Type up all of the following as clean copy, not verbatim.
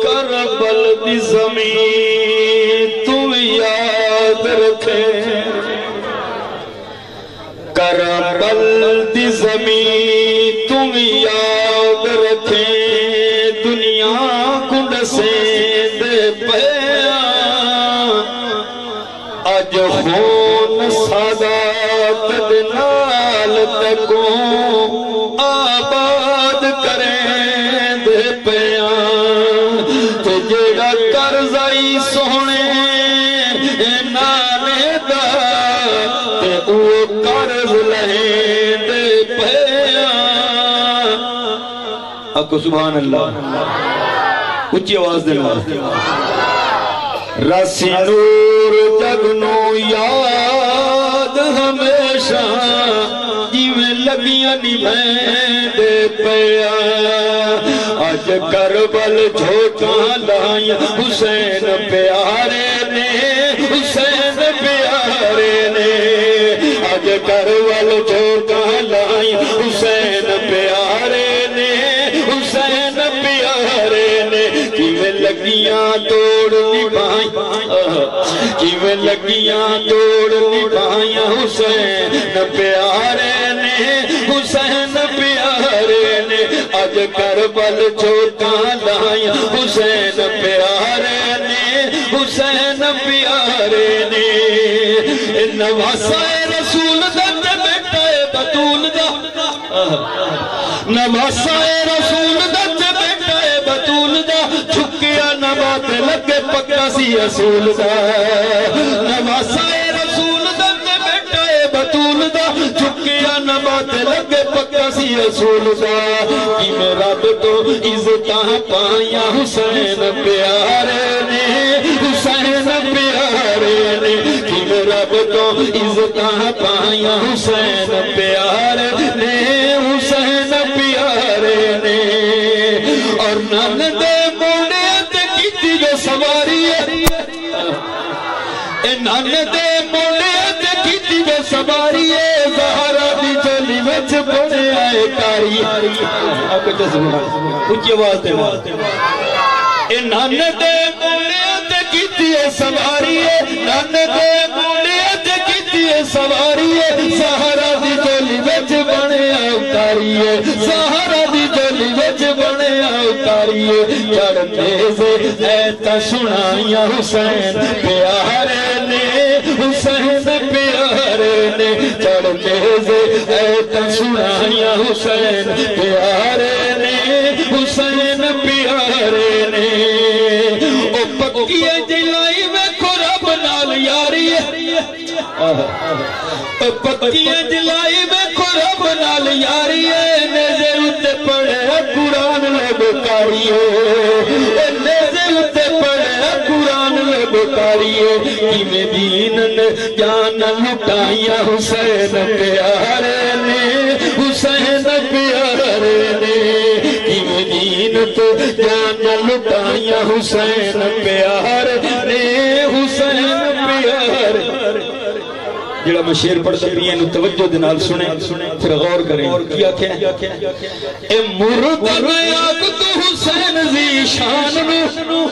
کربل دی زمین تو یاد رکھے کربل دی زمین تو یاد رکھے دنیا کنڈ سے دے پیا اج خون سادات دنال تکوں آباد کریں دے پیا تے جیڑا قرضائی سونے نانے دا تے او قرض لہیں دے پیا اکو سبحان اللہ اچھی آواز دینا رسی نور جگنو یاد ہمیشہ جیویں لگیاں نبھیں دے پیا آج کربل جھوٹاں لائیں حسین پیارے نے حسین پیارے نے آج کربل جھوٹاں لائیں حسین پیارے نے حسین پیارے نے کیویں لگیاں توڑ نبھائیں کیویں لگیاں توڑ نبھائیں حسین پیارے نے حسین پیارے نے آج کربل جھوٹاں لائیں حسین پیارے نے حسین پیارے نے نواسہ رسول دا بیٹا بطول دا نواسہ رسول دا بطول دا چھکیا نبات لگے پکا سی اصول دا نواسہ رسول دا بیٹا بطول دا چھکیا نبات لگے پکا سی اصول دا کی میں رب تو عزتاں پایا حسین پیارے نے حسین پیارے نے کی میں رب تو عزتاں پایا حسین پیارے نے حسین پیارے نے اور نان دے موڑے تے کیتی جو سواری ہے نان دے موڑے تے کیتی جو سواری ہے زہرا دی چولی وچ بڑے آئے کاری آپ کو جذبہ اچھی آواز دے نان دے موڑے تے کیتی ہے سواری ہے نان دے موڑے تے کیتی ہے سواری ہے زہرا دی چولی وچ بڑے آئے کاری ہے زہرا دی چولی وچ بڑے اتاریے چڑھتے سے ایتا سنائیا حسین پیارے نے حسین پیارے نے چڑھتے سے ایتا سنائیا حسین پیارے نے حسین پیارے نے او پکیے جلائی میں خراب نال یاری او پکیے جلائی میں خراب نال یاری نیزے اتے پڑے قرآن لبکاریے نیزے اتے پڑے قرآن لبکاریے کیویں دین نے جان لٹائیا حسین پیارے نے حسین پیارے نے کیویں دین تو جان لٹائیا حسین پیارے نے حسین پیارے جڑا میں شیر پڑھتا بھی ہیں توجہ دنال سنیں پھر غور کریں کیا کیا اے مردن آگ تو حسین زی شان نو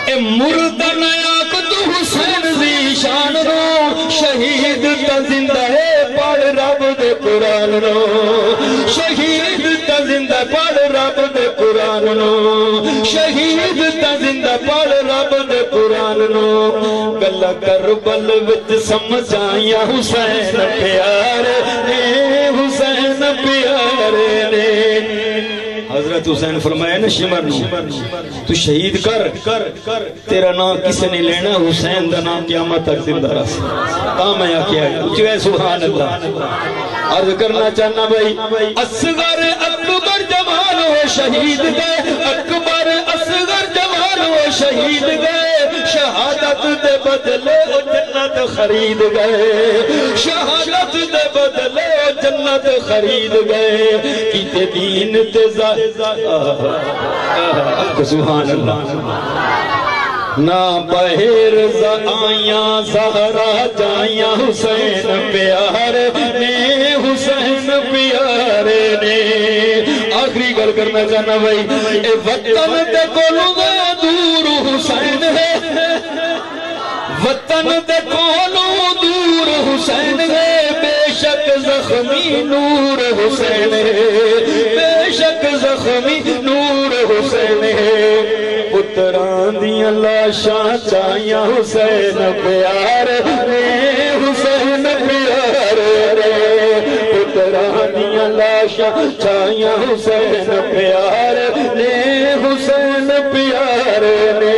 اے مردن آگ تو حسین زی شان نو شہید تا زندہ ہے پڑھ رب دے قرآن نو شہید تا زندہ پڑھ رب دے قرآن نو شہید تا زندہ پڑھ رب دے قرآن نو گلہ کربل وچ سمجھائیا حسین پیارے نے حسین پیارے نے حضرت حسین فرمایا نا شمر نو تو شہید کر تیرا نام کسی نے لینا حسین دا نام قیامت تک زندہ رہا میں آکیا ہے اچھوے سبحان اللہ عرض کرنا چاہنا بھائی اصغر اکبر جوان ہو شہید گئے اکبر اصغر جوان ہو شہید گئے شہادت دے بدلے او جنت خرید گئے شہادت دے بدلے او جنت خرید گئے کیتے دین تے سبحان اللہ نہ بہر آیاں زہرا جائیاں حسین پیارے نے حسین پیارے نے آخری گل کرنا چاہنا بھائی اے وطن دے کولوں دور حسین ہے وطن دے کولوں دور حسین ہے بے شک زخمی نور حسین ہے بے شک زخمی نور حسین ہے پتران دیاں لاشاں چاہیاں حسین پیارے نے حسین پیارے نے پتران دیاں لاشاں چاہیاں حسین پیارے نے حسین پیارے نے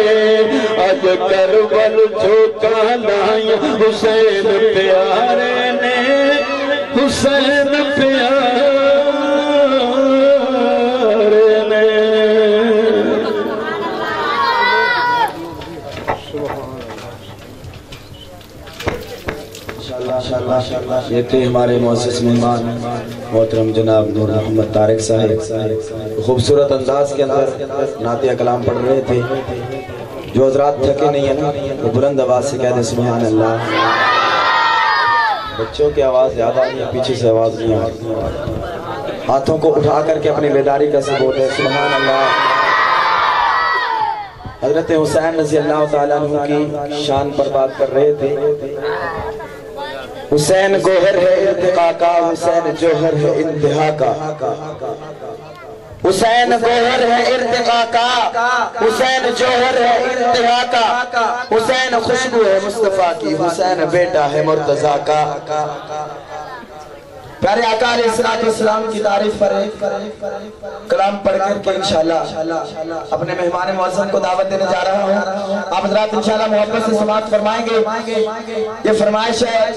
آج کربل جھوکا لائیں حسین پیارے نے حسین پیارے نے یہ تھے ہمارے معزز مہمان محترم جناب نور محمد طارق صاحب خوبصورت انداز کے اندر نعت کلام پڑھ رہے تھے جو حضرات تھکے نہیں ہیں نا وہ بلند آواز سے کہہ دیں سبحان اللہ بچوں کی آواز زیادہ نہیں ہے پیچھے سے آواز نہیں آتی ہاتھوں کو اٹھا کر کے اپنی بیداری کا ثبوت ہے سبحان اللہ حضرت حسین رضی اللہ تعالیٰ عنہ کی شان پر بات کر رہے تھے حسین گوہر ہے ارتقا کا حسین جوہر ہے انتہا کا حسین گوہر ہے ارتقا کا حسین جوہر ہے انتہا کا حسین خوشبو ہے مصطفیٰ کی حسین بیٹا ہے مرتضیٰ کا پیارے آقا علیہ السلام کی تعریف پر کلام پڑھ کر کے انشاءاللہ اپنے مہمان معظم کو دعوت دینے جا رہا ہوں آپ حضرات انشاءاللہ محبت سے سماعت فرمائیں گے یہ فرمائش ہے